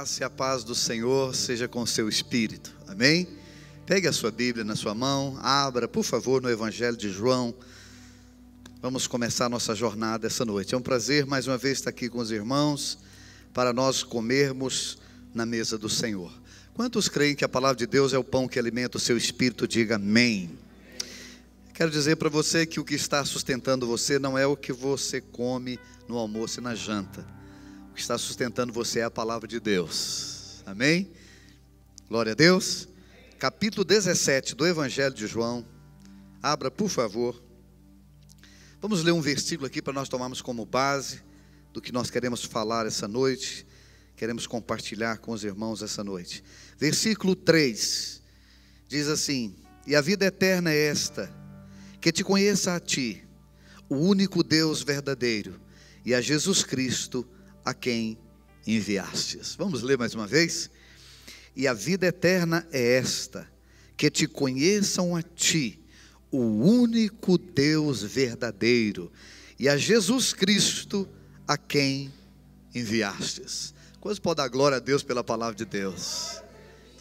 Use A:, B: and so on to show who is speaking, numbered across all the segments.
A: graça e a paz do Senhor seja com o seu espírito, amém? Pegue a sua Bíblia na sua mão, abra, por favor, no Evangelho de João. Vamos começar a nossa jornada essa noite. É um prazer mais uma vez estar aqui com os irmãos, para nós comermos na mesa do Senhor. Quantos creem que a palavra de Deus é o pão que alimenta o seu espírito? Diga amém. Quero dizer para você que o que está sustentando você não é o que você come no almoço e na janta. O que está sustentando você é a palavra de Deus, amém? Glória a Deus. Capítulo 17 do Evangelho de João. Abra, por favor. Vamos ler um versículo aqui para nós tomarmos como base do que nós queremos falar essa noite, queremos compartilhar com os irmãos essa noite. Versículo 3 diz assim: e a vida eterna é esta, que te conheça a ti, o único Deus verdadeiro, e a Jesus Cristo, a quem enviastes. Vamos ler mais uma vez? E a vida eterna é esta, que te conheçam a ti, o único Deus verdadeiro, e a Jesus Cristo, a quem enviastes. Quantos podem dar glória a Deus pela palavra de Deus?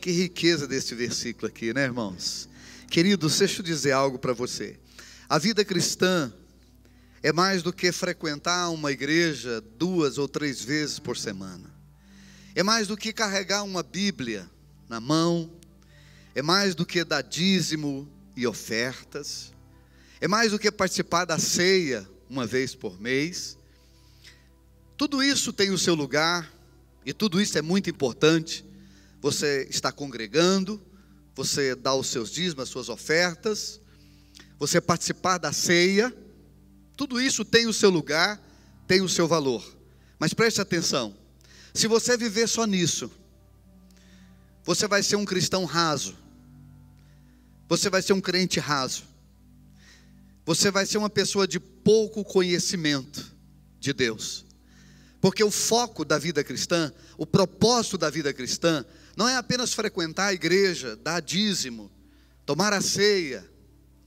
A: Que riqueza desse versículo aqui, né, irmãos? Queridos, deixa eu dizer algo para você. A vida cristã é mais do que frequentar uma igreja 2 ou 3 vezes por semana. É mais do que carregar uma Bíblia na mão. É mais do que dar dízimo e ofertas. É mais do que participar da ceia uma vez por mês. Tudo isso tem o seu lugar e tudo isso é muito importante. Você está congregando, você dá os seus dízimos, as suas ofertas, você participar da ceia, tudo isso tem o seu lugar, tem o seu valor. Mas preste atenção, se você viver só nisso, você vai ser um cristão raso, você vai ser um crente raso, você vai ser uma pessoa de pouco conhecimento de Deus. Porque o foco da vida cristã, o propósito da vida cristã, não é apenas frequentar a igreja, dar dízimo, tomar a ceia,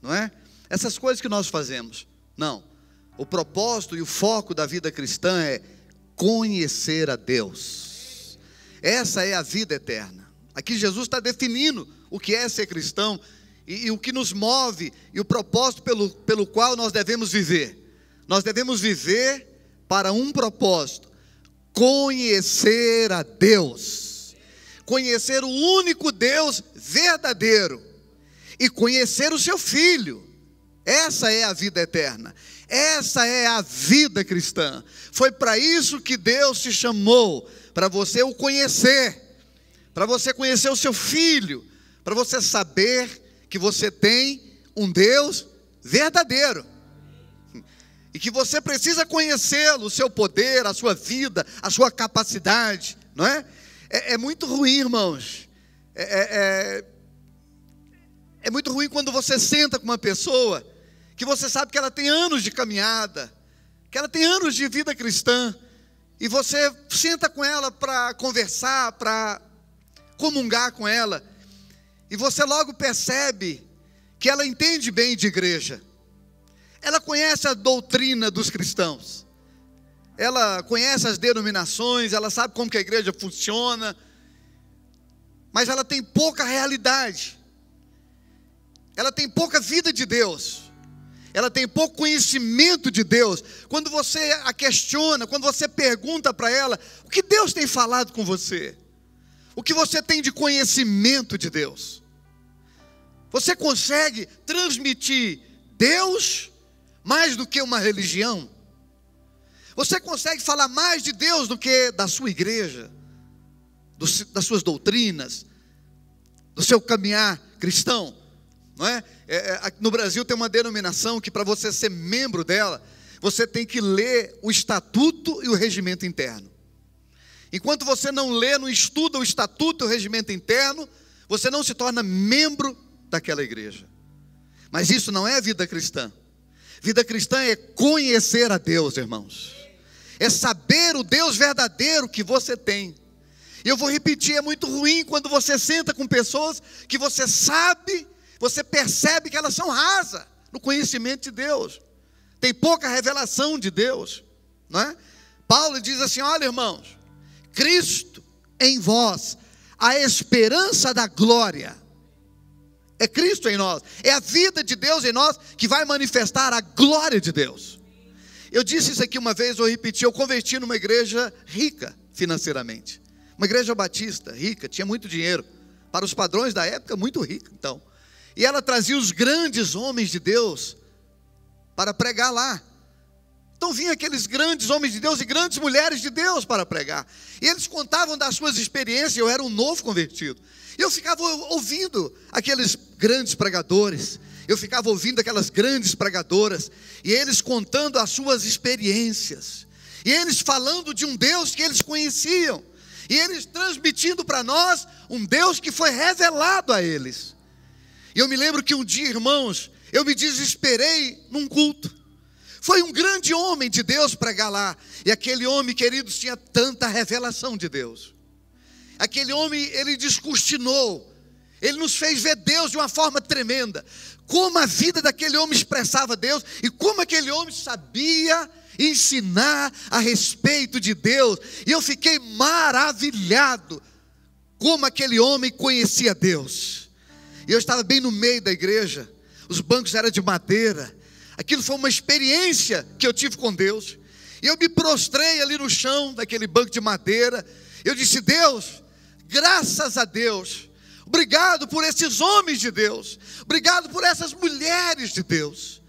A: não é? Essas coisas que nós fazemos, não. O propósito e o foco da vida cristã é conhecer a Deus. Essa é a vida eterna. Aqui Jesus está definindo o que é ser cristão e o que nos move e o propósito pelo qual nós devemos viver. Nós devemos viver para um propósito: conhecer a Deus, conhecer o único Deus verdadeiro e conhecer o seu Filho. Essa é a vida eterna, essa é a vida cristã. Foi para isso que Deus te chamou, para você o conhecer, para você conhecer o seu Filho, para você saber que você tem um Deus verdadeiro e que você precisa conhecê-lo, o seu poder, a sua vida, a sua capacidade, não é? É muito ruim, irmãos. É muito ruim quando você senta com uma pessoa que você sabe que ela tem anos de caminhada, que ela tem anos de vida cristã, e você senta com ela para conversar, para comungar com ela, e você logo percebe que ela entende bem de igreja, ela conhece a doutrina dos cristãos, ela conhece as denominações, ela sabe como que a igreja funciona, mas ela tem pouca realidade, ela tem pouca vida de Deus, ela tem pouco conhecimento de Deus. Quando você a questiona, quando você pergunta para ela, o que Deus tem falado com você? O que você tem de conhecimento de Deus? Você consegue transmitir Deus mais do que uma religião? Você consegue falar mais de Deus do que da sua igreja, das suas doutrinas, do seu caminhar cristão? Não é? No Brasil tem uma denominação que para você ser membro dela, você tem que ler o estatuto e o regimento interno. Enquanto você não lê, não estuda o estatuto e o regimento interno, você não se torna membro daquela igreja. Mas isso não é vida cristã. Vida cristã é conhecer a Deus, irmãos. É saber o Deus verdadeiro que você tem. E eu vou repetir, é muito ruim quando você senta com pessoas que você sabe, você percebe que elas são rasas no conhecimento de Deus. Tem pouca revelação de Deus, não é? Paulo diz assim: olha, irmãos, Cristo em vós a esperança da glória. É Cristo em nós, é a vida de Deus em nós que vai manifestar a glória de Deus. Eu disse isso aqui uma vez, eu repeti, eu converti numa igreja rica financeiramente, uma igreja batista, rica, tinha muito dinheiro, para os padrões da época, muito rica então. E ela trazia os grandes homens de Deus para pregar lá. Então vinham aqueles grandes homens de Deus e grandes mulheres de Deus para pregar. E eles contavam das suas experiências, eu era um novo convertido. E eu ficava ouvindo aqueles grandes pregadores, eu ficava ouvindo aquelas grandes pregadoras, e eles contando as suas experiências, e eles falando de um Deus que eles conheciam, e eles transmitindo para nós um Deus que foi revelado a eles. E eu me lembro que um dia, irmãos, eu me desesperei num culto. Foi um grande homem de Deus pregar lá, e aquele homem, queridos, tinha tanta revelação de Deus. Aquele homem, ele descortinou, ele nos fez ver Deus de uma forma tremenda, como a vida daquele homem expressava Deus, e como aquele homem sabia ensinar a respeito de Deus, e eu fiquei maravilhado, como aquele homem conhecia Deus. E eu estava bem no meio da igreja, os bancos eram de madeira, aquilo foi uma experiência que eu tive com Deus, e eu me prostrei ali no chão daquele banco de madeira, eu disse: Deus, graças a Deus, obrigado por esses homens de Deus, obrigado por essas mulheres de Deus,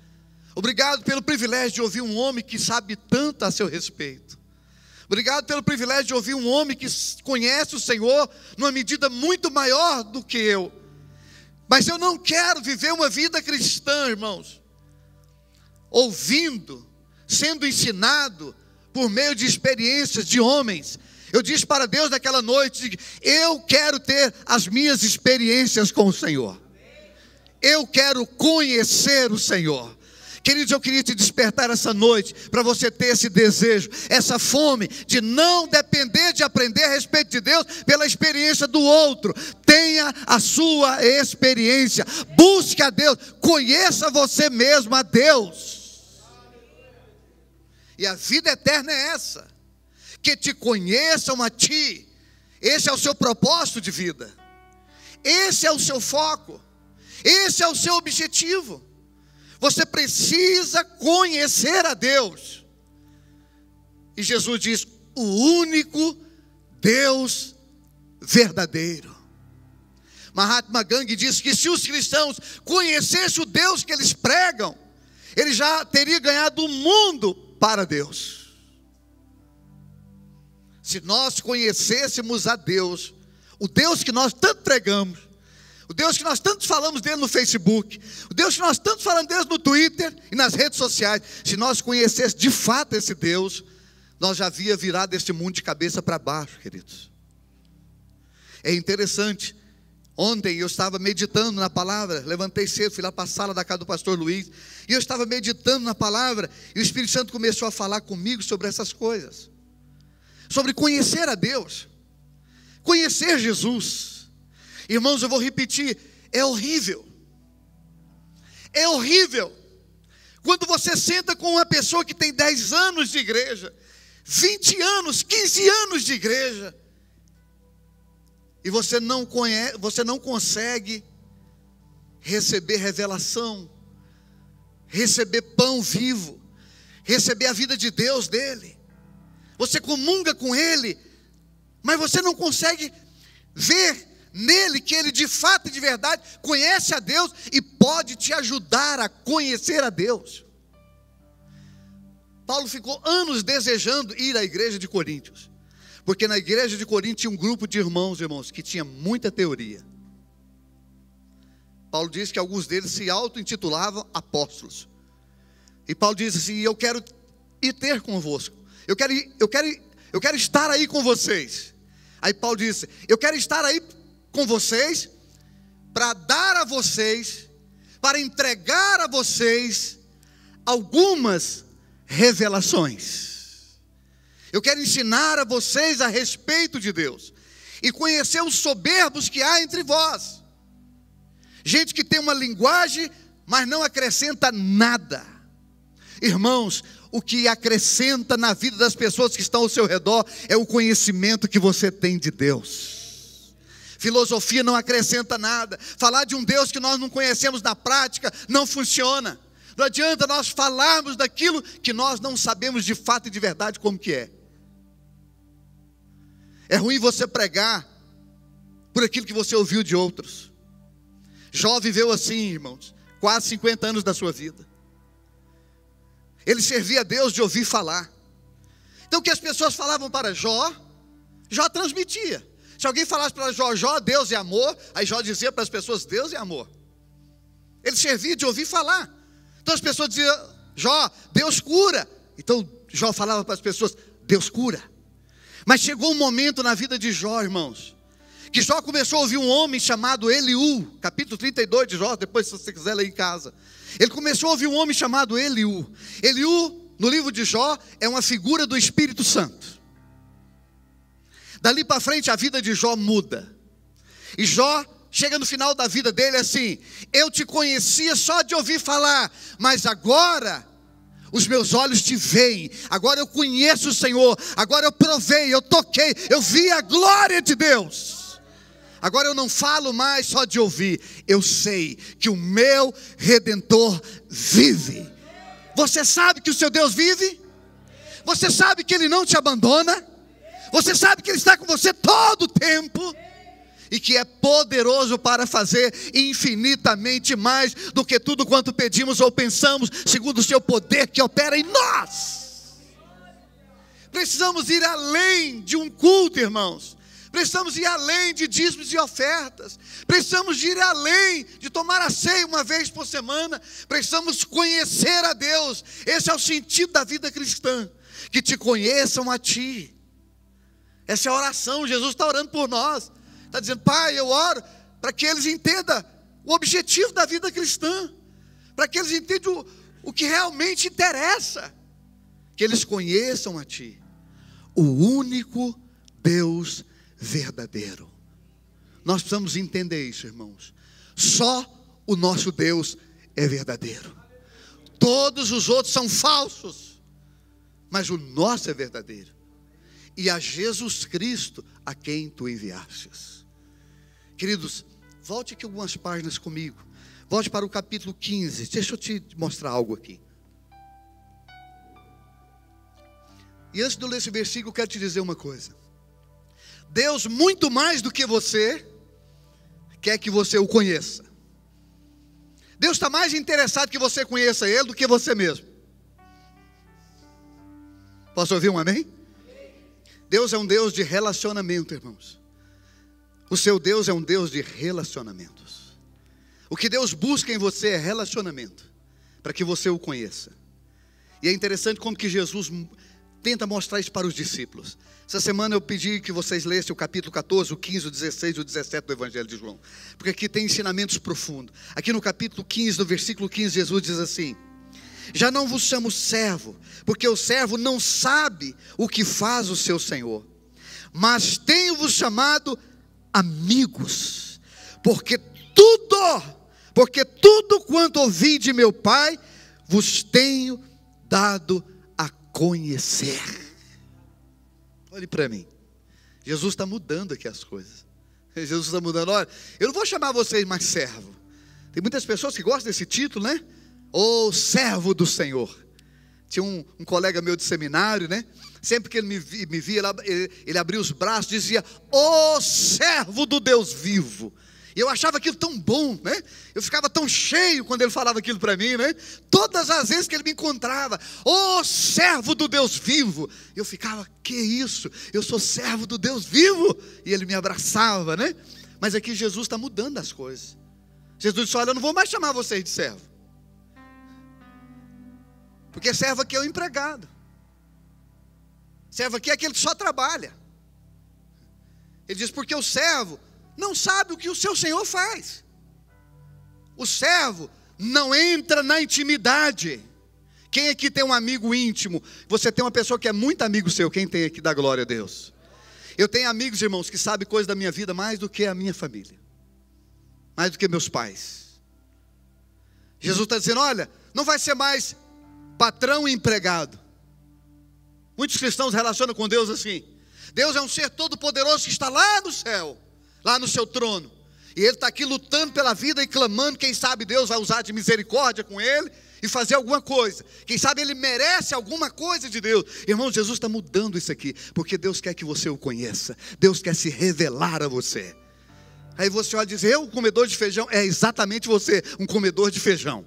A: obrigado pelo privilégio de ouvir um homem que sabe tanto a seu respeito, obrigado pelo privilégio de ouvir um homem que conhece o Senhor numa medida muito maior do que eu. Mas eu não quero viver uma vida cristã, irmãos, ouvindo, sendo ensinado por meio de experiências de homens. Eu disse para Deus naquela noite: eu quero ter as minhas experiências com o Senhor, eu quero conhecer o Senhor. Queridos, eu queria te despertar essa noite, para você ter esse desejo, essa fome, de não depender de aprender a respeito de Deus, pela experiência do outro. Tenha a sua experiência, busque a Deus, conheça você mesmo a Deus. E a vida eterna é essa, que te conheçam a ti. Esse é o seu propósito de vida, esse é o seu foco, esse é o seu objetivo. Você precisa conhecer a Deus. E Jesus diz: o único Deus verdadeiro. Mahatma Gandhi diz que se os cristãos conhecessem o Deus que eles pregam, ele já teria ganhado o mundo para Deus. Se nós conhecêssemos a Deus, o Deus que nós tanto pregamos, o Deus que nós tanto falamos dele no Facebook, o Deus que nós tanto falamos dele no Twitter e nas redes sociais, se nós conhecêssemos de fato esse Deus, nós já havia virado este mundo de cabeça para baixo, queridos. É interessante, ontem eu estava meditando na palavra, levantei cedo, fui lá para a sala da casa do pastor Luiz, e eu estava meditando na palavra, e o Espírito Santo começou a falar comigo sobre essas coisas, sobre conhecer a Deus, conhecer Jesus. Irmãos, eu vou repetir, é horrível, quando você senta com uma pessoa que tem 10 anos de igreja, 20 anos, 15 anos de igreja, e você não consegue receber revelação, receber pão vivo, receber a vida de Deus dele. Você comunga com ele, mas você não consegue ver nele que ele de fato e de verdade conhece a Deus e pode te ajudar a conhecer a Deus. Paulo ficou anos desejando ir à igreja de Coríntios, porque na igreja de Coríntios tinha um grupo de irmãos, que tinha muita teoria. Paulo diz que alguns deles se auto-intitulavam apóstolos, e Paulo diz assim: eu quero ir ter convosco, eu quero estar aí com vocês. Aí Paulo disse: eu quero estar aí com vocês, para dar a vocês, para entregar a vocês algumas revelações. Eu quero ensinar a vocês a respeito de Deus, e conhecer os soberbos que há entre vós, gente que tem uma linguagem, mas não acrescenta nada, Irmãos, o que acrescenta na vida das pessoas que estão ao seu redor é o conhecimento que você tem de Deus. Filosofia não acrescenta nada. Falar de um Deus que nós não conhecemos na prática não funciona. Não adianta nós falarmos daquilo que nós não sabemos de fato e de verdade como que é. É ruim você pregar por aquilo que você ouviu de outros. Jó viveu assim, irmãos, quase 50 anos da sua vida. Ele servia a Deus de ouvir falar. Então o que as pessoas falavam para Jó, Jó transmitia. Se alguém falasse para Jó, Jó, Deus é amor, aí Jó dizia para as pessoas, Deus é amor. Ele servia de ouvir falar. Então as pessoas diziam, Jó, Deus cura. Então Jó falava para as pessoas, Deus cura. Mas chegou um momento na vida de Jó, irmãos, que Jó começou a ouvir um homem chamado Eliú, capítulo 32 de Jó, depois se você quiser ler em casa. Ele começou a ouvir um homem chamado Eliú. Eliú, no livro de Jó, é uma figura do Espírito Santo. Dali para frente a vida de Jó muda. E Jó chega no final da vida dele assim, eu te conhecia só de ouvir falar, mas agora os meus olhos te veem, agora eu conheço o Senhor, agora eu provei, eu toquei, eu vi a glória de Deus. Agora eu não falo mais só de ouvir, eu sei que o meu Redentor vive. Você sabe que o seu Deus vive? Você sabe que Ele não te abandona? Você sabe que Ele está com você todo o tempo? E que é poderoso para fazer infinitamente mais do que tudo quanto pedimos ou pensamos, segundo o seu poder que opera em nós. Precisamos ir além de um culto, irmãos. Precisamos ir além de dízimos e ofertas. Precisamos ir além de tomar a ceia uma vez por semana. Precisamos conhecer a Deus. Esse é o sentido da vida cristã. Que te conheçam a ti. Essa é a oração. Jesus está orando por nós. Está dizendo, Pai, eu oro para que eles entendam o objetivo da vida cristã. Para que eles entendam o que realmente interessa. Que eles conheçam a ti. O único Deus verdadeiro. Nós precisamos entender isso, irmãos. Só o nosso Deus é verdadeiro. Todos os outros são falsos, mas o nosso é verdadeiro. E a Jesus Cristo a quem tu enviastes. Queridos, volte aqui algumas páginas comigo. Volte para o capítulo 15. Deixa eu te mostrar algo aqui. E antes de eu ler esse versículo, eu quero te dizer uma coisa. Deus, muito mais do que você, quer que você o conheça. Deus está mais interessado que você conheça Ele do que você mesmo. Posso ouvir um amém? Deus é um Deus de relacionamento, irmãos. O seu Deus é um Deus de relacionamentos. O que Deus busca em você é relacionamento, para que você o conheça. E é interessante como que Jesus tenta mostrar isso para os discípulos. Essa semana eu pedi que vocês lessem o capítulo 14, o 15, o 16 e o 17 do Evangelho de João. Porque aqui tem ensinamentos profundos. Aqui no capítulo 15, no versículo 15, Jesus diz assim: já não vos chamo servo, porque o servo não sabe o que faz o seu Senhor. Mas tenho-vos chamado amigos, porque tudo quanto ouvi de meu Pai, vos tenho dado a conhecer. Olhe para mim. Jesus está mudando aqui as coisas. Jesus está mudando. Olha, eu não vou chamar vocês mais servo. Tem muitas pessoas que gostam desse título, né? O servo do Senhor. Tinha um colega meu de seminário, né? Sempre que ele me via, ele abria os braços e dizia: o servo do Deus vivo. E eu achava aquilo tão bom, né? Eu ficava tão cheio quando ele falava aquilo para mim, né? Todas as vezes que ele me encontrava: ô servo do Deus vivo. Eu ficava, que isso? Eu sou servo do Deus vivo. E ele me abraçava, né? Mas aqui Jesus está mudando as coisas. Jesus disse: olha, eu não vou mais chamar vocês de servo. Porque servo aqui é o empregado. Servo aqui é aquele que só trabalha. Ele diz: porque o servo não sabe o que o seu Senhor faz. O servo não entra na intimidade. Quem aqui tem um amigo íntimo? Você tem uma pessoa que é muito amigo seu. Quem tem aqui? Dá glória a Deus. Eu tenho amigos, irmãos, que sabem coisas da minha vida mais do que a minha família, mais do que meus pais. Jesus está dizendo: olha, não vai ser mais patrão e empregado. Muitos cristãos relacionam com Deus assim: Deus é um ser todo poderoso que está lá no céu, lá no seu trono, e Ele está aqui lutando pela vida e clamando. Quem sabe Deus vai usar de misericórdia com Ele e fazer alguma coisa. Quem sabe Ele merece alguma coisa de Deus. Irmão, Jesus está mudando isso aqui, porque Deus quer que você o conheça. Deus quer se revelar a você. Aí você olha e diz: eu, comedor de feijão? É exatamente você, um comedor de feijão.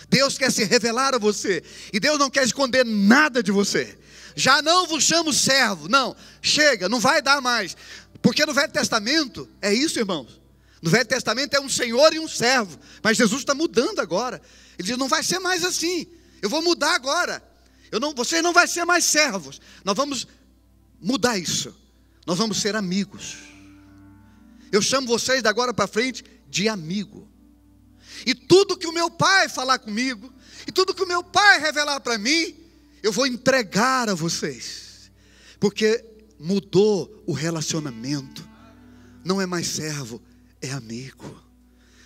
A: Deus quer se revelar a você, e Deus não quer esconder nada de você. Já não vos chamo servo, não, chega, não vai dar mais. Porque no Velho Testamento, é isso, irmãos. No Velho Testamento é um senhor e um servo, mas Jesus está mudando agora. Ele diz: não vai ser mais assim, eu vou mudar agora. Vocês não vão ser mais servos, nós vamos mudar isso. Nós vamos ser amigos. Eu chamo vocês de agora para frente de amigo. E tudo que o meu Pai falar comigo, e tudo que o meu Pai revelar para mim, eu vou entregar a vocês. Porque mudou o relacionamento. Não é mais servo, é amigo.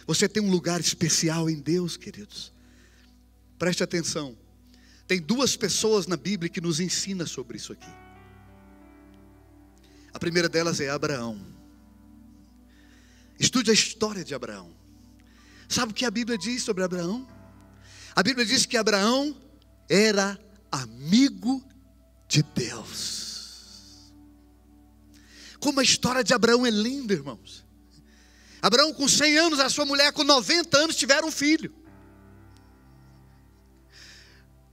A: Você tem um lugar especial em Deus, queridos. Preste atenção. Tem duas pessoas na Bíblia que nos ensinam sobre isso aqui. A primeira delas é Abraão. Estude a história de Abraão. Sabe o que a Bíblia diz sobre Abraão? A Bíblia diz que Abraão era amigo de Deus. Como a história de Abraão é linda, irmãos. Abraão com 100 anos, a sua mulher com 90 anos tiveram um filho.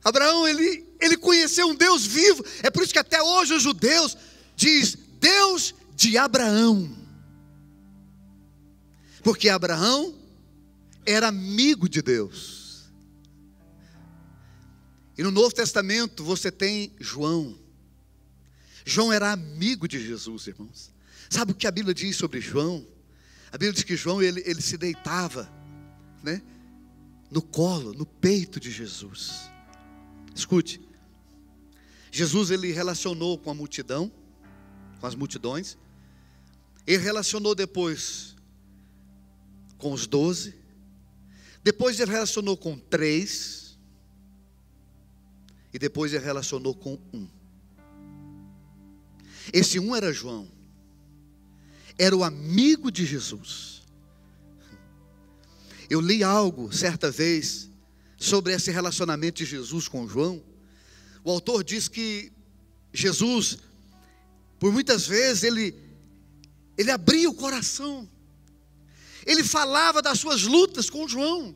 A: Abraão, ele conheceu um Deus vivo. É por isso que até hoje os judeus dizem Deus de Abraão. Porque Abraão era amigo de Deus. E no Novo Testamento você tem João. João era amigo de Jesus, irmãos. Sabe o que a Bíblia diz sobre João? A Bíblia diz que João, ele se deitava, né, no colo, no peito de Jesus. Escute. Jesus, ele relacionou com a multidão, com as multidões. Ele relacionou depois com os 12. Depois ele relacionou com 3. E depois ele relacionou com 1. Esse 1 era João. Era o amigo de Jesus. Eu li algo certa vez sobre esse relacionamento de Jesus com João. O autor diz que Jesus, por muitas vezes, ele abria o coração. Ele falava das suas lutas com João.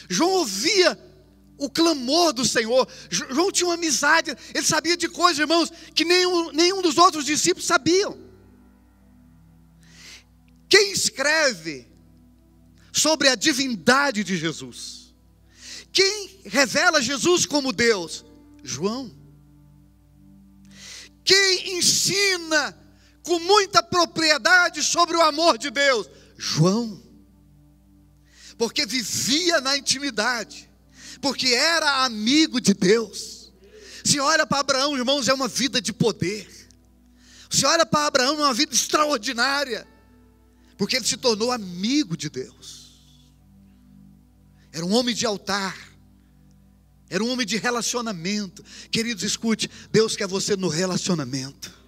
A: João ouvia o clamor do Senhor. João tinha uma amizade. Ele sabia de coisas, irmãos, que nenhum dos outros discípulos sabiam. Quem escreve sobre a divindade de Jesus? Quem revela Jesus como Deus? João. Quem ensina com muita propriedade sobre o amor de Deus? João. Porque vivia na intimidade, porque era amigo de Deus. Se olha para Abraão, irmãos, é uma vida de poder. Se olha para Abraão, é uma vida extraordinária, porque ele se tornou amigo de Deus. Era um homem de altar, era um homem de relacionamento. Queridos, escute, Deus quer você no relacionamento.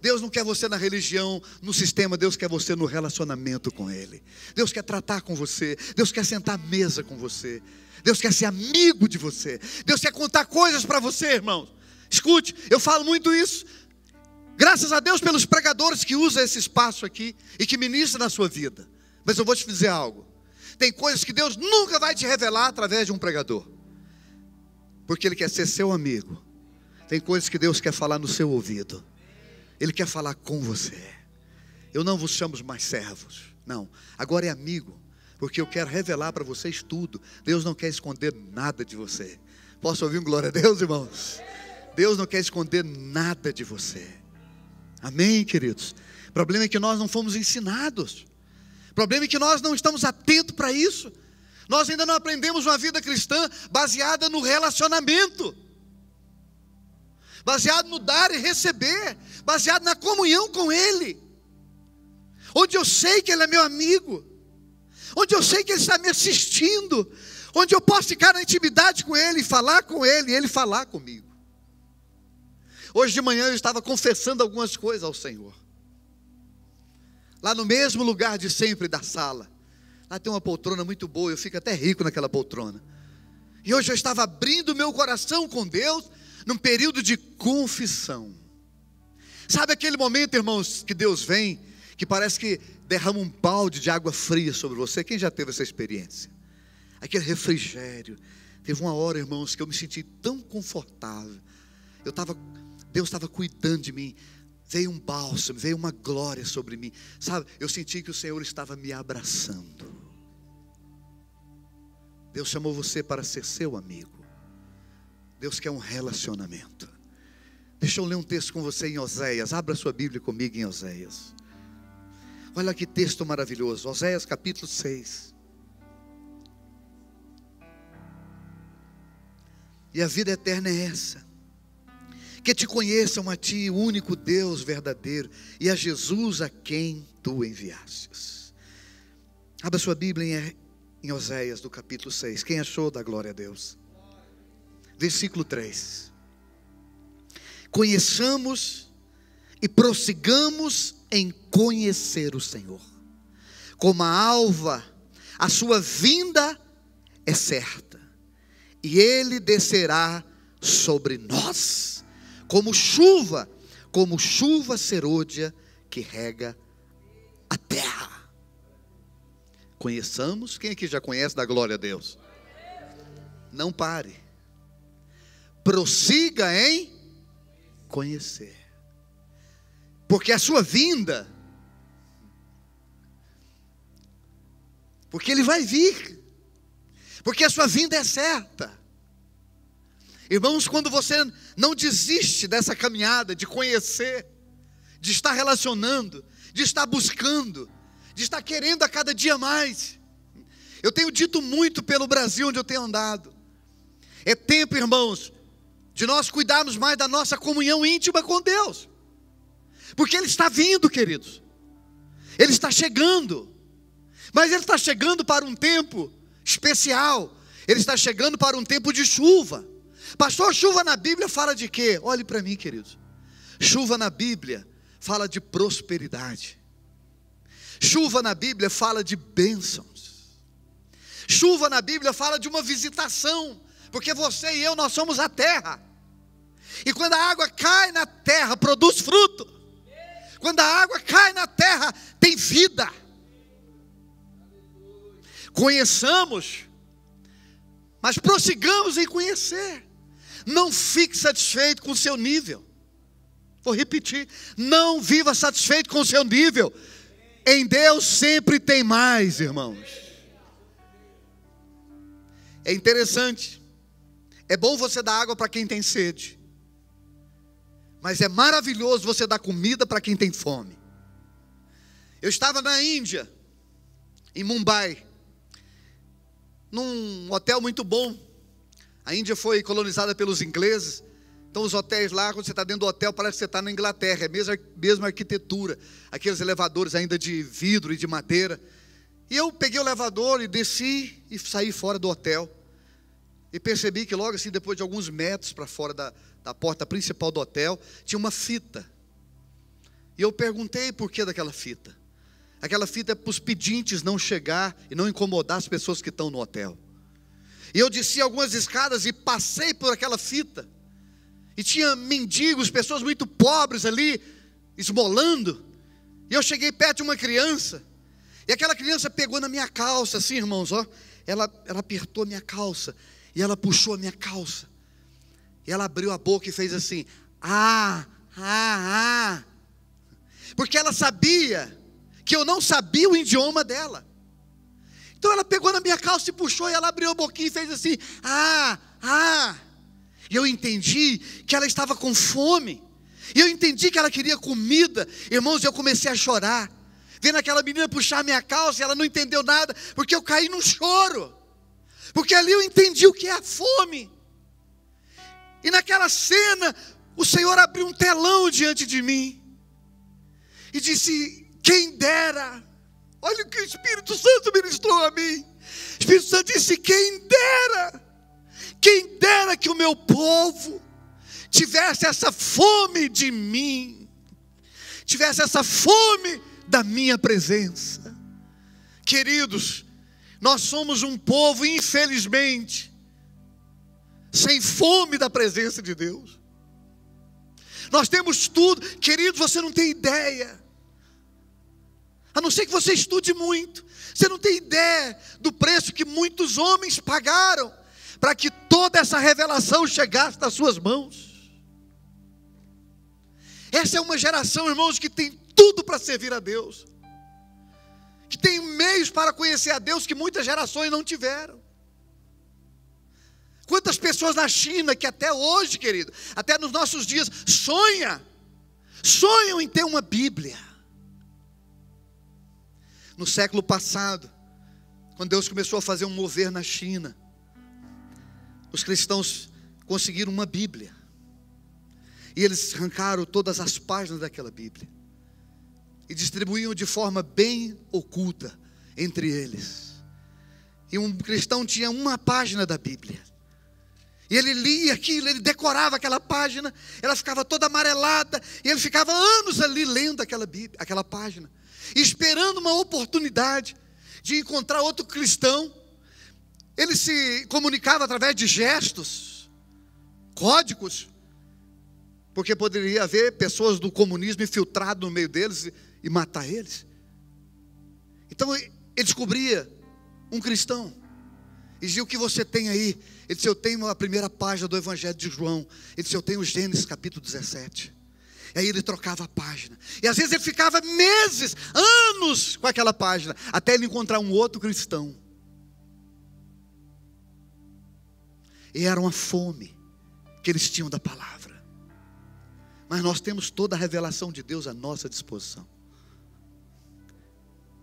A: Deus não quer você na religião, no sistema. Deus quer você no relacionamento com Ele. Deus quer tratar com você. Deus quer sentar à mesa com você. Deus quer ser amigo de você. Deus quer contar coisas para você, irmãos. Escute, eu falo muito isso. Graças a Deus pelos pregadores que usam esse espaço aqui e que ministram na sua vida. Mas eu vou te dizer algo. Tem coisas que Deus nunca vai te revelar através de um pregador, porque Ele quer ser seu amigo. Tem coisas que Deus quer falar no seu ouvido. Ele quer falar com você. Eu não vos chamo mais servos, não, agora é amigo, porque eu quero revelar para vocês tudo. Deus não quer esconder nada de você. Posso ouvir um glória a Deus, irmãos? Deus não quer esconder nada de você. Amém, queridos? O problema é que nós não fomos ensinados. O problema é que nós não estamos atentos para isso. Nós ainda não aprendemos uma vida cristã baseada no relacionamento, baseado no dar e receber, baseado na comunhão com Ele, onde eu sei que Ele é meu amigo, onde eu sei que Ele está me assistindo, onde eu posso ficar na intimidade com Ele, falar com Ele e Ele falar comigo. Hoje de manhã eu estava confessando algumas coisas ao Senhor, lá no mesmo lugar de sempre da sala. Lá tem uma poltrona muito boa, eu fico até rico naquela poltrona. E hoje eu estava abrindo meu coração com Deus, num período de confissão. Sabe aquele momento, irmãos, que Deus vem, que parece que derrama um balde de água fria sobre você? Quem já teve essa experiência? Aquele refrigério. Teve uma hora, irmãos, que eu me senti tão confortável. Deus estava cuidando de mim. Veio um bálsamo, veio uma glória sobre mim. Sabe, eu senti que o Senhor estava me abraçando. Deus chamou você para ser seu amigo. Deus quer um relacionamento. Deixa eu ler um texto com você em Oséias. Abra sua Bíblia comigo em Oséias. Olha que texto maravilhoso. Oséias capítulo 6. E a vida eterna é essa: que te conheçam a ti, o único Deus verdadeiro, e a Jesus a quem tu enviastes. Abra sua Bíblia em Oséias do capítulo 6. Quem achou, dá glória a Deus. Versículo 3. Conheçamos e prossigamos em conhecer o Senhor. Como a alva, a sua vinda é certa, e Ele descerá sobre nós, como chuva serôdia que rega a terra. Conheçamos. Quem aqui já conhece, dá glória a Deus. Não pare, prossiga em conhecer, porque a sua vinda, porque Ele vai vir, porque a sua vinda é certa. Irmãos, quando você não desiste dessa caminhada de conhecer, de estar relacionando, de estar buscando, de estar querendo a cada dia mais. Eu tenho dito muito pelo Brasil onde eu tenho andado. É tempo, irmãos, de nós cuidarmos mais da nossa comunhão íntima com Deus, porque Ele está vindo, queridos. Ele está chegando, mas Ele está chegando para um tempo especial. Ele está chegando para um tempo de chuva. Pastor, chuva na Bíblia fala de quê? Olhe para mim, queridos. Chuva na Bíblia fala de prosperidade. Chuva na Bíblia fala de bênçãos. Chuva na Bíblia fala de uma visitação, porque você e eu, nós somos a terra. E quando a água cai na terra, produz fruto. Quando a água cai na terra, tem vida. Conheçamos, mas prossigamos em conhecer. Não fique satisfeito com o seu nível. Vou repetir: não viva satisfeito com o seu nível. Em Deus sempre tem mais, irmãos. É interessante. É bom você dar água para quem tem sede, mas é maravilhoso você dar comida para quem tem fome. Eu estava na Índia, em Mumbai, num hotel muito bom. A Índia foi colonizada pelos ingleses. Então os hotéis lá, quando você está dentro do hotel, parece que você está na Inglaterra. É a mesma arquitetura, aqueles elevadores ainda de vidro e de madeira. E eu peguei o elevador e desci e saí fora do hotel. E percebi que logo assim, depois de alguns metros para fora da porta principal do hotel, tinha uma fita. E eu perguntei por que daquela fita. Aquela fita é para os pedintes não chegar e não incomodar as pessoas que estão no hotel. E eu desci algumas escadas e passei por aquela fita. E tinha mendigos, pessoas muito pobres ali, esmolando. E eu cheguei perto de uma criança. E aquela criança pegou na minha calça, assim, irmãos, ó. Ela apertou a minha calça. E ela puxou a minha calça. E ela abriu a boca e fez assim: porque ela sabia que eu não sabia o idioma dela. Então ela pegou na minha calça e puxou, e ela abriu a boquinha e fez assim: E eu entendi que ela estava com fome. E eu entendi que ela queria comida. Irmãos, eu comecei a chorar, vendo aquela menina puxar a minha calça, e ela não entendeu nada, porque eu caí num choro. Porque ali eu entendi o que é a fome. E naquela cena, o Senhor abriu um telão diante de mim e disse: quem dera. Olha o que o Espírito Santo ministrou a mim. O Espírito Santo disse: quem dera que o meu povo tivesse essa fome de mim, tivesse essa fome da minha presença. Queridos, nós somos um povo, infelizmente, sem fome da presença de Deus. Nós temos tudo, queridos, você não tem ideia. A não ser que você estude muito, você não tem ideia do preço que muitos homens pagaram para que toda essa revelação chegasse nas suas mãos. Essa é uma geração, irmãos, que tem tudo para servir a Deus, que tem meios para conhecer a Deus que muitas gerações não tiveram. Quantas pessoas na China que até hoje, querido, até nos nossos dias, sonham em ter uma Bíblia. No século passado, quando Deus começou a fazer um mover na China, os cristãos conseguiram uma Bíblia. E eles arrancaram todas as páginas daquela Bíblia e distribuíam de forma bem oculta entre eles. E um cristão tinha uma página da Bíblia. E ele lia aquilo, ele decorava aquela página, ela ficava toda amarelada, e ele ficava anos ali lendo aquela Bíblia, aquela página, esperando uma oportunidade de encontrar outro cristão. Ele se comunicava através de gestos, códigos, porque poderia haver pessoas do comunismo infiltradas no meio deles e matar eles. Então ele descobria um cristão e dizia: o que você tem aí? Ele disse: eu tenho a primeira página do Evangelho de João. Ele disse: eu tenho Gênesis capítulo 17. E aí ele trocava a página, e às vezes ele ficava meses, anos com aquela página, até ele encontrar um outro cristão. E era uma fome que eles tinham da palavra. Mas nós temos toda a revelação de Deus à nossa disposição,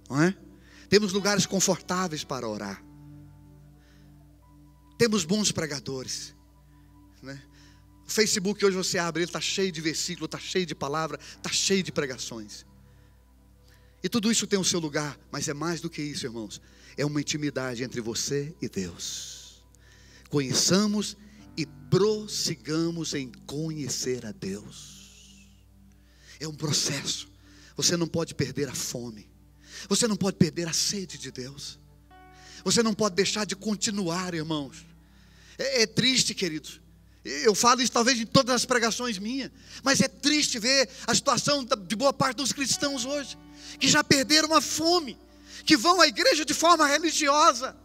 A: não é? Temos lugares confortáveis para orar, temos bons pregadores, né? O Facebook hoje você abre, ele está cheio de versículos, está cheio de palavra, está cheio de pregações. E tudo isso tem o seu lugar, mas é mais do que isso, irmãos. É uma intimidade entre você e Deus. Conheçamos e prossigamos em conhecer a Deus. É um processo. Você não pode perder a fome. Você não pode perder a sede de Deus. Você não pode deixar de continuar, irmãos. É triste, queridos. Eu falo isso talvez em todas as pregações minhas, mas é triste ver a situação de boa parte dos cristãos hoje, que já perderam a fome, que vão à igreja de forma religiosa,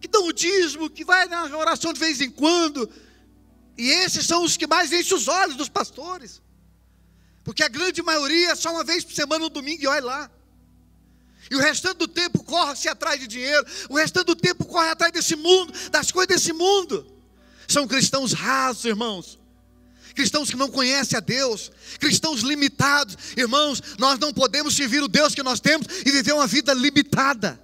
A: que dão o dízimo, que vai na oração de vez em quando, e esses são os que mais enchem os olhos dos pastores, porque a grande maioria é só uma vez por semana no domingo e olha lá. E o restante do tempo corre-se atrás de dinheiro, o restante do tempo corre atrás desse mundo, das coisas desse mundo. São cristãos rasos, irmãos, cristãos que não conhecem a Deus, cristãos limitados. Irmãos, nós não podemos servir o Deus que nós temos e viver uma vida limitada.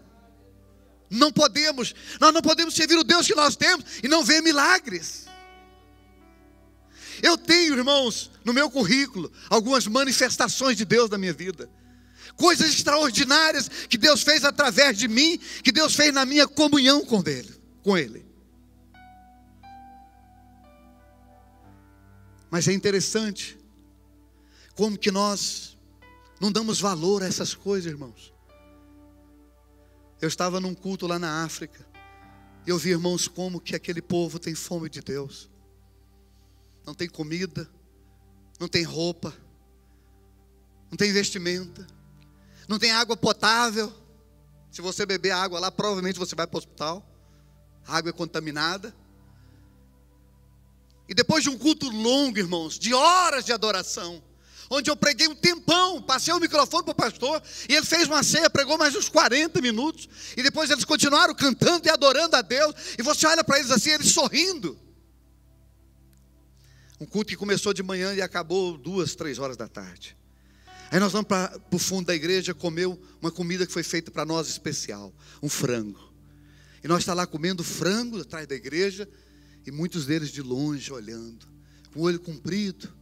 A: Não podemos, nós não podemos servir o Deus que nós temos e não ver milagres. Eu tenho, irmãos, no meu currículo, algumas manifestações de Deus na minha vida, coisas extraordinárias que Deus fez através de mim, que Deus fez na minha comunhão com Ele. Mas é interessante como que nós não damos valor a essas coisas, irmãos. Eu estava num culto lá na África, e eu vi, irmãos, como que aquele povo tem fome de Deus. Não tem comida, não tem roupa, não tem vestimenta, não tem água potável. Se você beber água lá, provavelmente você vai para o hospital. A água é contaminada. E depois de um culto longo, irmãos, de horas de adoração, onde eu preguei um tempão, passei o microfone para o pastor, e ele fez uma ceia, pregou mais uns 40 minutos, e depois eles continuaram cantando e adorando a Deus, e você olha para eles assim, eles sorrindo. Um culto que começou de manhã e acabou 2, 3 horas da tarde. Aí nós vamos para o fundo da igreja comer uma comida que foi feita para nós especial, um frango. E nós estamos lá comendo frango atrás da igreja, e muitos deles de longe olhando, com o olho comprido.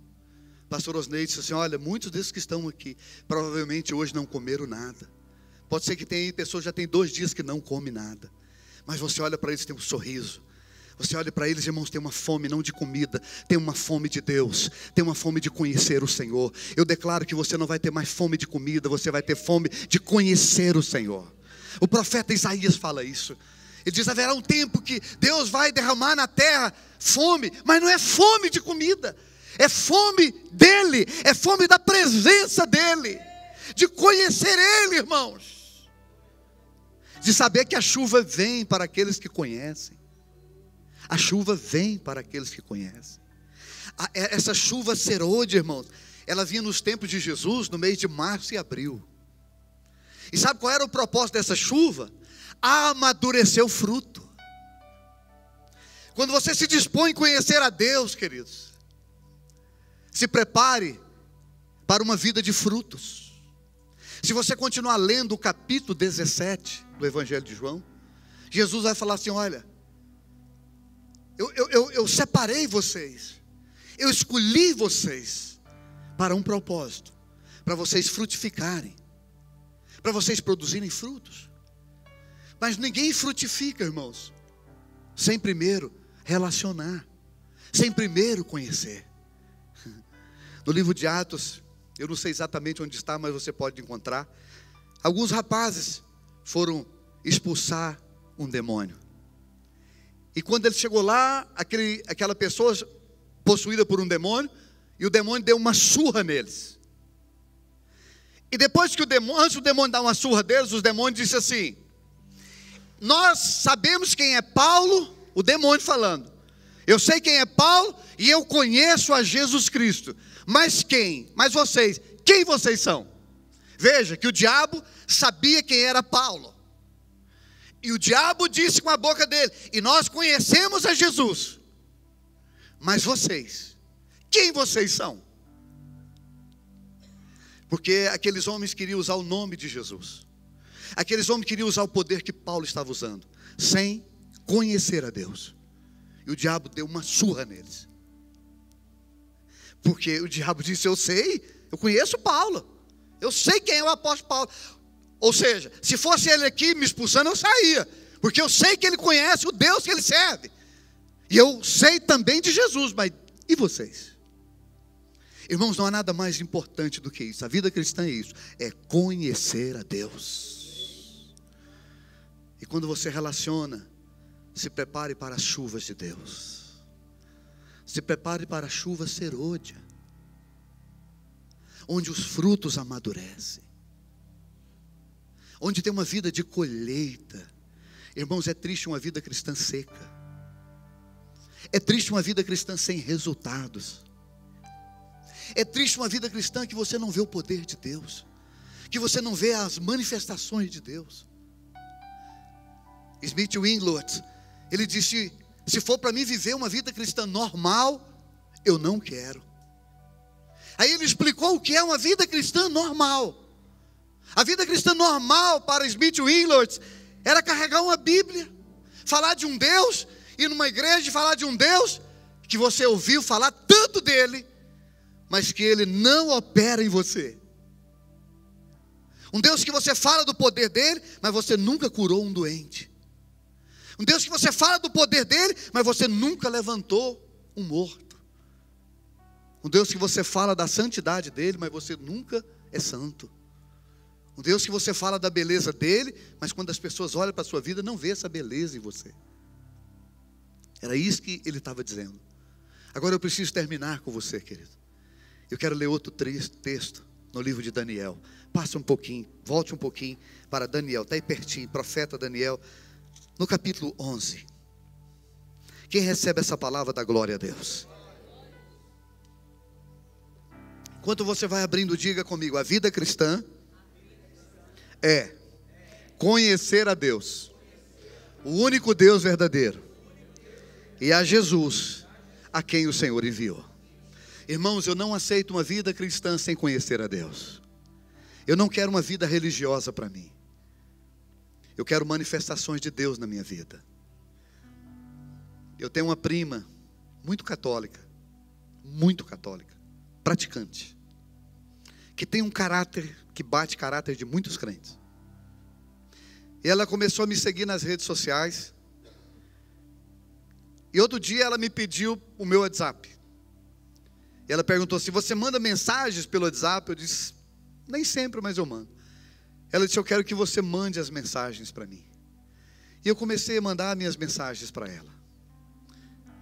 A: Pastor Osnei disse assim: olha, muitos desses que estão aqui, provavelmente hoje não comeram nada, Pode ser que tenha pessoas que já tem 2 dias que não come nada. Mas você olha para eles, tem um sorriso. Você olha para eles, irmãos, tem uma fome não de comida, tem uma fome de Deus, tem uma fome de conhecer o Senhor. Eu declaro que você não vai ter mais fome de comida, você vai ter fome de conhecer o Senhor. O profeta Isaías fala isso. Ele diz: haverá um tempo que Deus vai derramar na terra fome, mas não é fome de comida, é fome dEle, é fome da presença dEle, de conhecer Ele, irmãos, de saber que a chuva vem para aqueles que conhecem. A chuva vem para aqueles que conhecem. Essa chuva serôdia, irmãos, ela vinha nos tempos de Jesus, no mês de março e abril. E sabe qual era o propósito dessa chuva? Amadurecer o fruto. Quando você se dispõe a conhecer a Deus, queridos, se prepare para uma vida de frutos. Se você continuar lendo o capítulo 17 do Evangelho de João, Jesus vai falar assim: olha, eu separei vocês, eu escolhi vocês para um propósito, para vocês frutificarem, para vocês produzirem frutos. Mas ninguém frutifica, irmãos, sem primeiro relacionar, sem primeiro conhecer. No livro de Atos, eu não sei exatamente onde está, mas você pode encontrar. Alguns rapazes foram expulsar um demônio. E quando ele chegou lá, aquela pessoa possuída por um demônio, e o demônio deu uma surra neles. E depois que antes do demônio dar uma surra deles, os demônios disseram assim: nós sabemos quem é Paulo, o demônio falando. Eu sei quem é Paulo e eu conheço a Jesus Cristo. Mas quem? Mas vocês, quem vocês são? Veja que o diabo sabia quem era Paulo. E o diabo disse com a boca dele: e nós conhecemos a Jesus. Mas vocês, quem vocês são? Porque aqueles homens queriam usar o nome de Jesus. Aqueles homens queriam usar o poder que Paulo estava usando, sem conhecer a Deus. E o diabo deu uma surra neles. Porque o diabo disse: eu sei, eu conheço Paulo, eu sei quem é o apóstolo Paulo. Ou seja, se fosse ele aqui me expulsando, eu saía, porque eu sei que ele conhece o Deus que ele serve, e eu sei também de Jesus. Mas e vocês? Irmãos, não há nada mais importante do que isso. A vida cristã é isso, é conhecer a Deus. E quando você relaciona, se prepare para as chuvas de Deus. Se prepare para a chuva serôdia, onde os frutos amadurecem, onde tem uma vida de colheita. Irmãos, é triste uma vida cristã seca. É triste uma vida cristã sem resultados. É triste uma vida cristã que você não vê o poder de Deus, que você não vê as manifestações de Deus. Smith Wigglesworth, ele disse: se for para mim viver uma vida cristã normal, eu não quero. Aí ele explicou o que é uma vida cristã normal. A vida cristã normal para Smith Wigglesworth era carregar uma Bíblia, falar de um Deus, ir numa igreja e falar de um Deus que você ouviu falar tanto dele, mas que ele não opera em você. Um Deus que você fala do poder dele, mas você nunca curou um doente. Um Deus que você fala do poder dele, mas você nunca levantou um morto. Um Deus que você fala da santidade dele, mas você nunca é santo. Um Deus que você fala da beleza dele, mas quando as pessoas olham para a sua vida, não vê essa beleza em você. Era isso que ele estava dizendo. Agora eu preciso terminar com você, querido. Eu quero ler outro texto no livro de Daniel. Passa um pouquinho, volte um pouquinho para Daniel, está aí pertinho, profeta Daniel, no capítulo 11. Quem recebe essa palavra dá glória a Deus. Enquanto você vai abrindo, diga comigo: a vida cristã é conhecer a Deus, o único Deus verdadeiro, e a Jesus, a quem o Senhor enviou. Irmãos, eu não aceito uma vida cristã sem conhecer a Deus. Eu não quero uma vida religiosa para mim. Eu quero manifestações de Deus na minha vida. Eu tenho uma prima muito católica, praticante, que tem um caráter que bate caráter de muitos crentes. E ela começou a me seguir nas redes sociais. E outro dia ela me pediu o meu WhatsApp. E ela perguntou assim: você manda mensagens pelo WhatsApp? Eu disse: nem sempre, mas eu mando. Ela disse: eu quero que você mande as mensagens para mim. E eu comecei a mandar minhas mensagens para ela.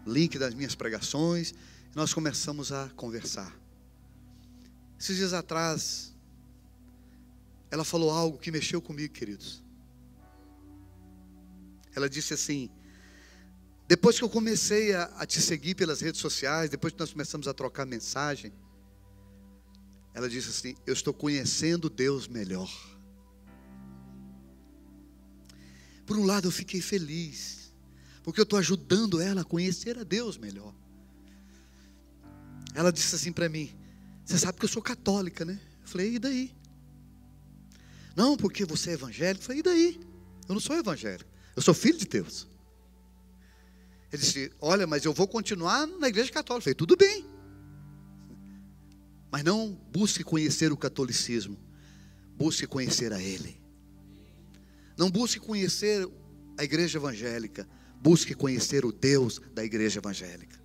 A: Link das minhas pregações. E nós começamos a conversar. Esses dias atrás, ela falou algo que mexeu comigo, queridos. Ela disse assim: depois que eu comecei a te seguir pelas redes sociais, depois que nós começamos a trocar mensagem, ela disse assim: eu estou conhecendo Deus melhor. Por um lado eu fiquei feliz, porque eu estou ajudando ela a conhecer a Deus melhor. Ela disse assim para mim: você sabe que eu sou católica, né? Eu falei: e daí? Não, porque você é evangélico. Eu falei: e daí? Eu não sou evangélico, eu sou filho de Deus. Ele disse: olha, mas eu vou continuar na igreja católica. Eu falei: tudo bem, mas não busque conhecer o catolicismo, busque conhecer a Ele. Não busque conhecer a igreja evangélica, busque conhecer o Deus da igreja evangélica.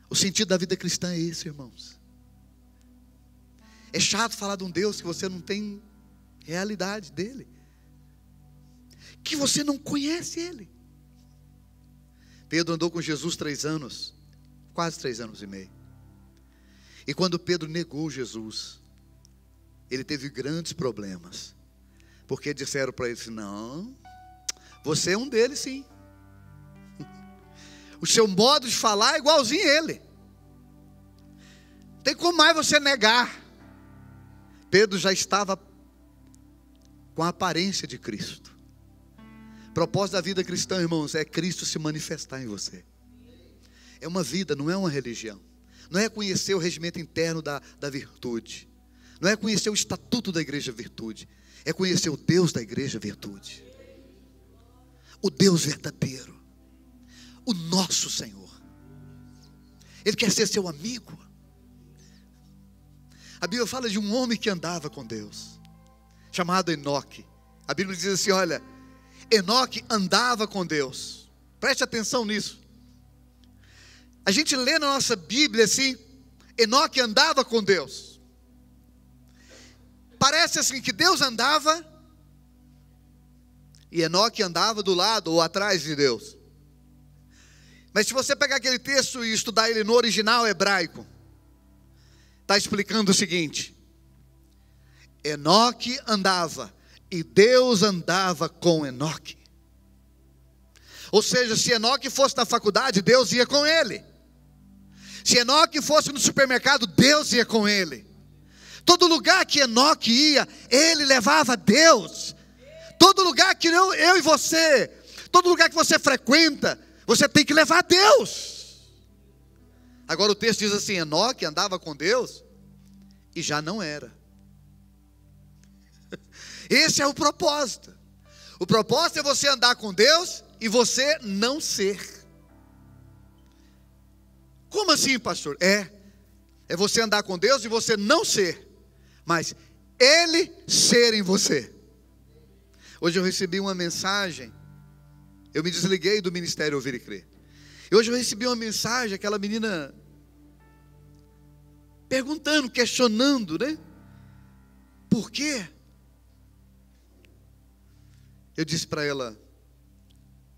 A: O sentido da vida cristã é esse, irmãos. É chato falar de um Deus que você não tem realidade dele, que você não conhece Ele. Pedro andou com Jesus 3 anos, quase 3 anos e meio. E quando Pedro negou Jesus, ele teve grandes problemas, porque disseram para ele assim: não, você é um deles sim. O seu modo de falar é igualzinho a ele. Tem como mais você negar. Pedro já estava com a aparência de Cristo. O propósito da vida cristã, irmãos, é Cristo se manifestar em você. É uma vida, não é uma religião. Não é conhecer o regimento interno da virtude. Não é conhecer o estatuto da igreja virtude. É conhecer o Deus da igreja virtude. O Deus verdadeiro. O nosso Senhor. Ele quer ser seu amigo. A Bíblia fala de um homem que andava com Deus, chamado Enoque. A Bíblia diz assim: olha, Enoque andava com Deus. Preste atenção nisso. A gente lê na nossa Bíblia assim: Enoque andava com Deus. Parece assim que Deus andava e Enoque andava do lado ou atrás de Deus. Mas se você pegar aquele texto e estudar ele no original hebraico, está explicando o seguinte: Enoque andava e Deus andava com Enoque. Ou seja, se Enoque fosse na faculdade, Deus ia com ele. Se Enoque fosse no supermercado, Deus ia com ele. Todo lugar que Enoque ia, ele levava Deus. Todo lugar que eu e você, todo lugar que você frequenta, você tem que levar Deus. Agora o texto diz assim: Enoque andava com Deus e já não era. Esse é o propósito. O propósito é você andar com Deus e você não ser. Como assim, pastor? É você andar com Deus e você não ser, mas Ele ser em você. Hoje eu recebi uma mensagem. Eu me desliguei do ministério Ouvir e Crer. E hoje eu recebi uma mensagem, aquela menina perguntando, questionando, né? Por quê? Eu disse para ela: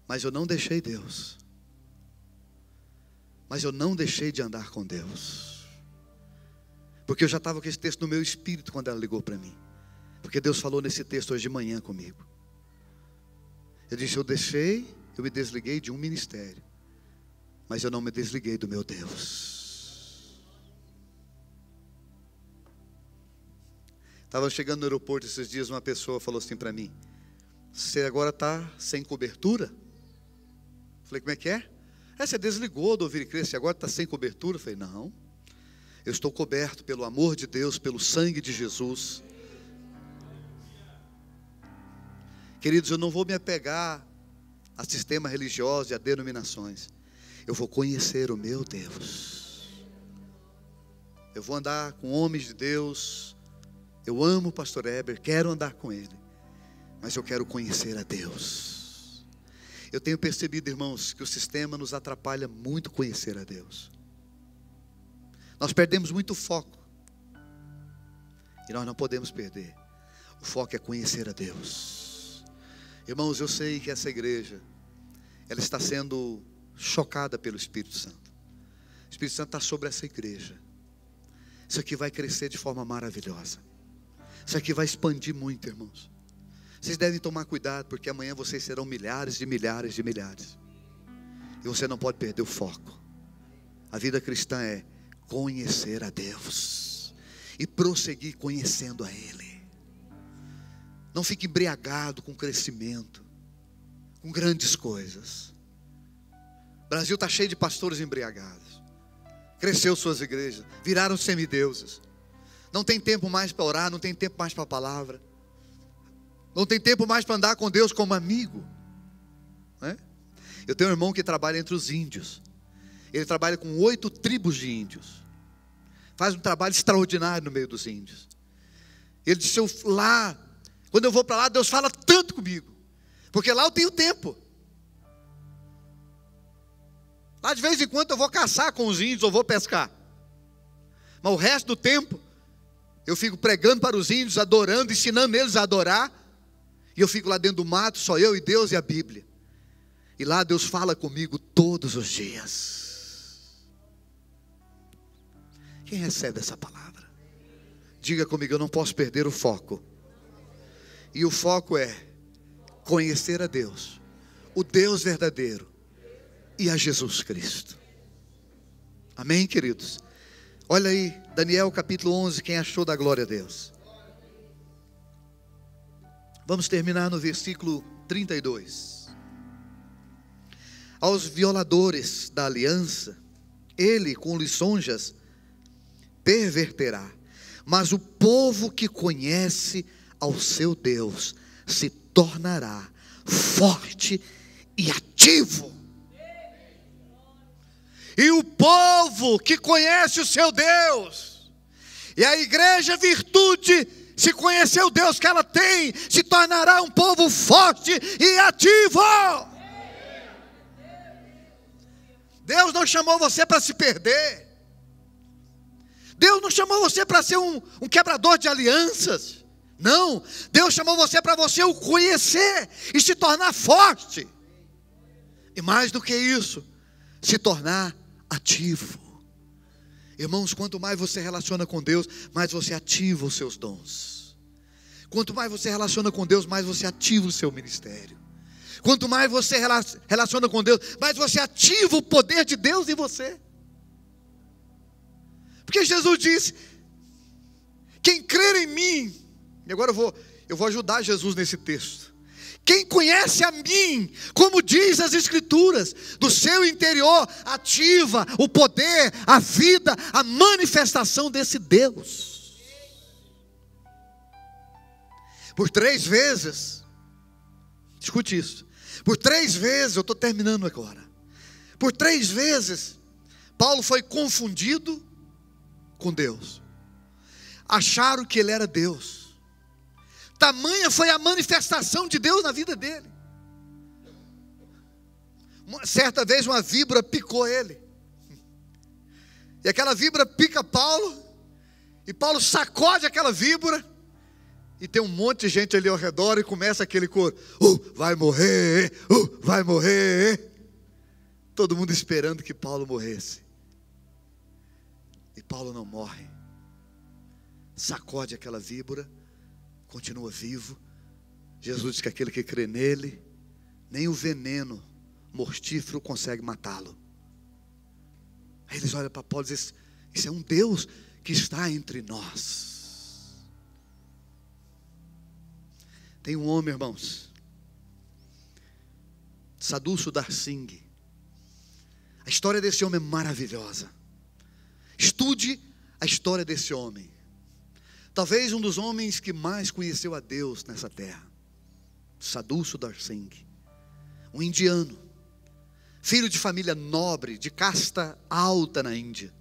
A: mas eu não deixei Deus. Mas eu não deixei de andar com Deus. Porque eu já estava com esse texto no meu espírito quando ela ligou para mim. Porque Deus falou nesse texto hoje de manhã comigo. Eu disse: eu me desliguei de um ministério, mas eu não me desliguei do meu Deus. Estava chegando no aeroporto esses dias, uma pessoa falou assim para mim: você agora está sem cobertura? Falei: como é que é? Você desligou do Ouvir e Crer, você agora está sem cobertura? Falei: não, eu estou coberto pelo amor de Deus, pelo sangue de Jesus. Queridos, eu não vou me apegar a sistema religioso e a denominações. Eu vou conhecer o meu Deus. Eu vou andar com homens de Deus. Eu amo o pastor Heber, quero andar com ele, mas eu quero conhecer a Deus. Eu tenho percebido, irmãos, que o sistema nos atrapalha muito conhecer a Deus. Nós perdemos muito foco. E nós não podemos perder. O foco é conhecer a Deus. Irmãos, eu sei que essa igreja, ela está sendo chocada pelo Espírito Santo. O Espírito Santo está sobre essa igreja. Isso aqui vai crescer de forma maravilhosa. Isso aqui vai expandir muito, irmãos. Vocês devem tomar cuidado, porque amanhã vocês serão milhares de milhares de milhares. E você não pode perder o foco. A vida cristã é conhecer a Deus e prosseguir conhecendo a Ele. Não fique embriagado com crescimento, com grandes coisas. O Brasil está cheio de pastores embriagados. Cresceu suas igrejas, viraram semideuses. Não tem tempo mais para orar, não tem tempo mais para a palavra. Não tem tempo mais para andar com Deus como amigo, né? Eu tenho um irmão que trabalha entre os índios. Ele trabalha com 8 tribos de índios. Faz um trabalho extraordinário no meio dos índios. Ele disse, quando eu vou para lá, Deus fala tanto comigo. Porque lá eu tenho tempo. Lá de vez em quando eu vou caçar com os índios ou vou pescar. Mas o resto do tempo, eu fico pregando para os índios, adorando, ensinando eles a adorar. E eu fico lá dentro do mato, só eu e Deus e a Bíblia. E lá Deus fala comigo todos os dias. Quem recebe essa palavra? Diga comigo, eu não posso perder o foco. E o foco é conhecer a Deus, o Deus verdadeiro, e a Jesus Cristo. Amém, queridos? Olha aí, Daniel capítulo 11, quem achou da glória a Deus? Vamos terminar no versículo 32. Aos violadores da aliança, ele com lisonjas perverterá. Mas o povo que conhece ao seu Deus se tornará forte e ativo. E o povo que conhece o seu Deus, e a igreja virtude, se conhecer o Deus que ela tem, se tornará um povo forte e ativo. Deus não chamou você para se perder. Deus não chamou você para ser um quebrador de alianças. Não, Deus chamou você para você o conhecer e se tornar forte. E mais do que isso, se tornar ativo. Irmãos, quanto mais você relaciona com Deus, mais você ativa os seus dons. Quanto mais você relaciona com Deus, mais você ativa o seu ministério. Quanto mais você relaciona com Deus, mais você ativa o poder de Deus em você. Porque Jesus disse, quem crer em mim, e agora eu vou ajudar Jesus nesse texto. Quem conhece a mim, como diz as Escrituras, do seu interior ativa o poder, a vida, a manifestação desse Deus. Por 3 vezes, escute isso, por 3 vezes, eu estou terminando agora. Por 3 vezes, Paulo foi confundido com Deus. Acharam que ele era Deus. Tamanha foi a manifestação de Deus na vida dele. Certa vez uma víbora picou ele. E aquela víbora pica Paulo. E Paulo sacode aquela víbora. E tem um monte de gente ali ao redor. E começa aquele coro: vai morrer, vai morrer. Todo mundo esperando que Paulo morresse. E Paulo não morre. Sacode aquela víbora. Continua vivo. Jesus diz que aquele que crê nele, nem o veneno mortífero consegue matá-lo. Aí eles olham para Paulo e dizem: isso é um Deus que está entre nós. Tem um homem, irmãos, Sadhu Sundar Singh. A história desse homem é maravilhosa. Estude a história desse homem. Talvez um dos homens que mais conheceu a Deus nessa terra. Sadhu Sundar Singh. Um indiano. Filho de família nobre, de casta alta na Índia.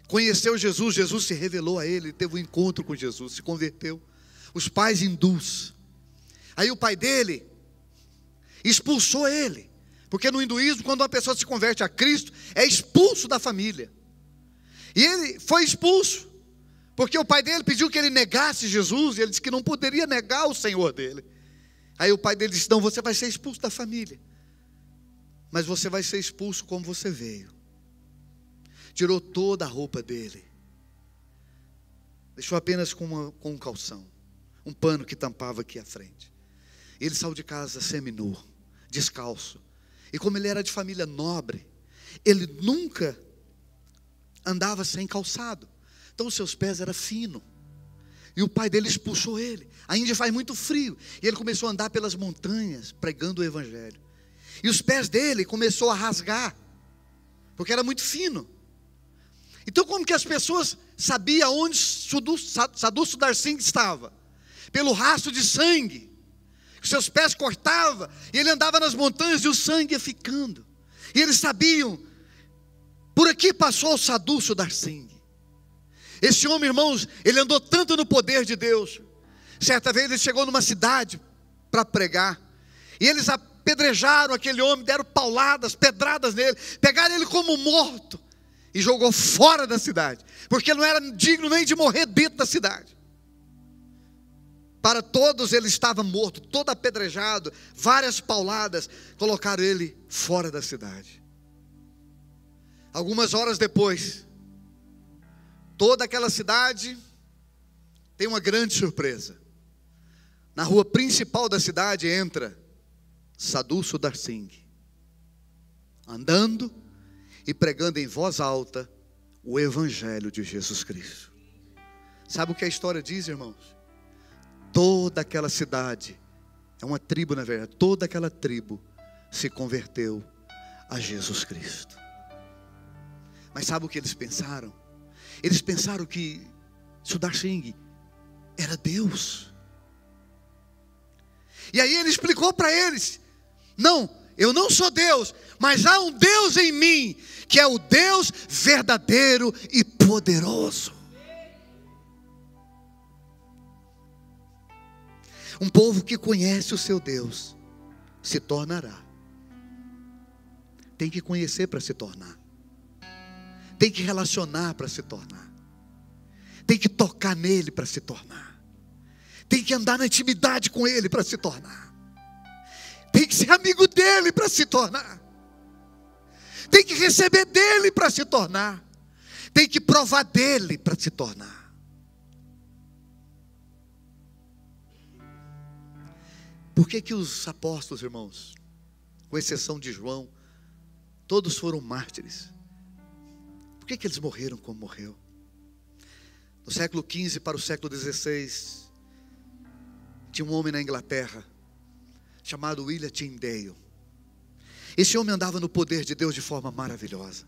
A: conheceu Jesus, Jesus se revelou a ele, teve um encontro com Jesus, se converteu. Os pais hindus. Aí o pai dele expulsou ele, porque no hinduísmo, quando uma pessoa se converte a Cristo, é expulso da família. E ele foi expulso, porque o pai dele pediu que ele negasse Jesus, e ele disse que não poderia negar o Senhor dele. Aí o pai dele disse: não, você vai ser expulso da família, mas você vai ser expulso como você veio. Tirou toda a roupa dele, deixou apenas com um calção, um pano que tampava aqui à frente. Ele saiu de casa seminu, descalço. E como ele era de família nobre, ele nunca andava sem calçado. Então os seus pés eram finos. E o pai dele expulsou ele. A Índia faz muito frio. E ele começou a andar pelas montanhas, pregando o evangelho. E os pés dele começou a rasgar, porque era muito fino. Então como que as pessoas sabiam onde Sadhu Sundar Singh estava? Pelo rastro de sangue. Seus pés cortavam, e ele andava nas montanhas e o sangue ia ficando. E eles sabiam, por aqui passou o Sadhu Sundar Singh. Esse homem, irmãos, ele andou tanto no poder de Deus. Certa vez ele chegou numa cidade para pregar, e eles apedrejaram aquele homem, deram pauladas, pedradas nele, pegaram ele como morto e jogou fora da cidade, porque ele não era digno nem de morrer dentro da cidade. Para todos ele estava morto, todo apedrejado, várias pauladas, colocaram ele fora da cidade. Algumas horas depois, toda aquela cidade tem uma grande surpresa. Na rua principal da cidade entra Sadhu Sundar Singh, andando e pregando em voz alta o evangelho de Jesus Cristo. Sabe o que a história diz, irmãos? Toda aquela cidade, é uma tribo na verdade, toda aquela tribo se converteu a Jesus Cristo. Mas sabe o que eles pensaram? Eles pensaram que Sundar Singh era Deus. E aí ele explicou para eles: não, eu não sou Deus, mas há um Deus em mim, que é o Deus verdadeiro e poderoso. Um povo que conhece o seu Deus se tornará. Tem que conhecer para se tornar. Tem que relacionar para se tornar. Tem que tocar nele para se tornar. Tem que andar na intimidade com ele para se tornar. Tem que ser amigo dele para se tornar. Tem que receber dele para se tornar. Tem que provar dele para se tornar. Por que os apóstolos, irmãos, com exceção de João, todos foram mártires? Por que eles morreram como morreu? No século XV para o século XVI, tinha um homem na Inglaterra, chamado William Tyndale. Esse homem andava no poder de Deus de forma maravilhosa.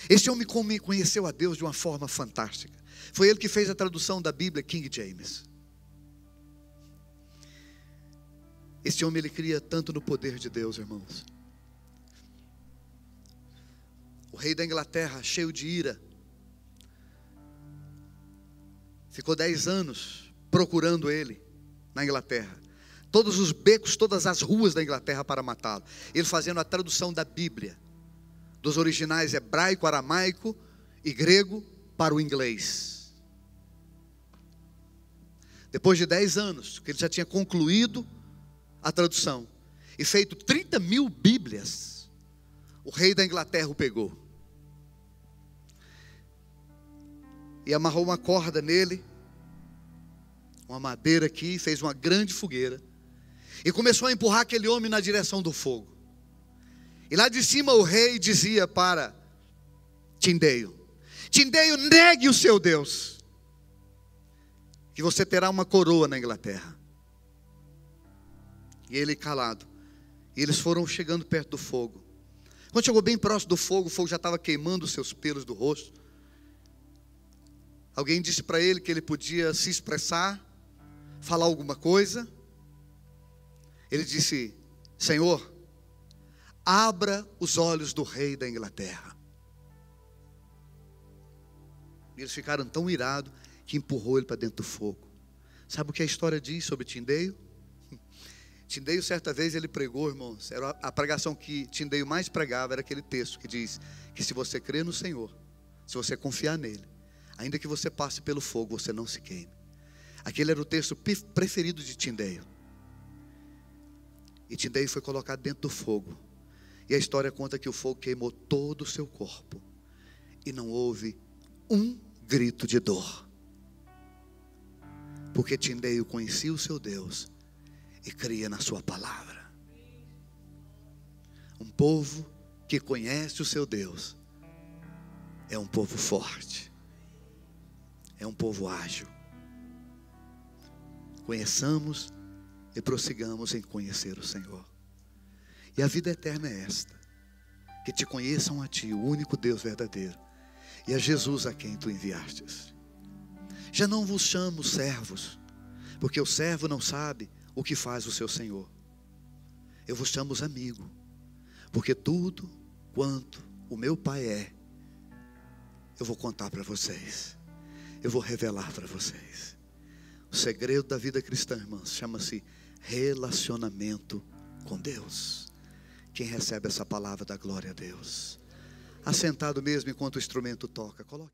A: Esse homem conheceu a Deus de uma forma fantástica. Foi ele que fez a tradução da Bíblia King James. Esse homem, ele cria tanto no poder de Deus, irmãos. O rei da Inglaterra, cheio de ira, ficou 10 anos procurando ele na Inglaterra. Todos os becos, todas as ruas da Inglaterra para matá-lo. Ele fazendo a tradução da Bíblia, dos originais hebraico, aramaico e grego para o inglês. Depois de 10 anos, que ele já tinha concluído a tradução e feito 30.000 Bíblias, o rei da Inglaterra o pegou e amarrou uma corda nele, uma madeira aqui, fez uma grande fogueira e começou a empurrar aquele homem na direção do fogo. E lá de cima o rei dizia para Tyndale: Tyndale, negue o seu Deus, que você terá uma coroa na Inglaterra. E ele calado. E eles foram chegando perto do fogo. Quando chegou bem próximo do fogo, o fogo já estava queimando os seus pelos do rosto. Alguém disse para ele que ele podia se expressar, falar alguma coisa. Ele disse: Senhor, abra os olhos do rei da Inglaterra. E eles ficaram tão irados que empurrou ele para dentro do fogo. Sabe o que a história diz sobre Tindeio? Tindeio, certa vez, ele pregou, irmãos. Era a pregação que Tindeio mais pregava, era aquele texto que diz que se você crer no Senhor, se você confiar nele, ainda que você passe pelo fogo, você não se queime. Aquele era o texto preferido de Tindeio. E Tindeio foi colocado dentro do fogo. E a história conta que o fogo queimou todo o seu corpo. E não houve um grito de dor. Porque Tindeio conhecia o seu Deus e cria na sua palavra. Um povo que conhece o seu Deus é um povo forte, é um povo ágil. Conheçamos e prossigamos em conhecer o Senhor. E a vida eterna é esta: que te conheçam a ti, o único Deus verdadeiro, e a Jesus a quem tu enviastes. Já não vos chamo servos, porque o servo não sabe o que faz o seu Senhor. Eu vos chamo amigo, porque tudo quanto o meu Pai é, eu vou contar para vocês, eu vou revelar para vocês. O segredo da vida cristã, irmãos, chama-se relacionamento com Deus. Quem recebe essa palavra dá glória a Deus. Assentado mesmo enquanto o instrumento toca, coloque.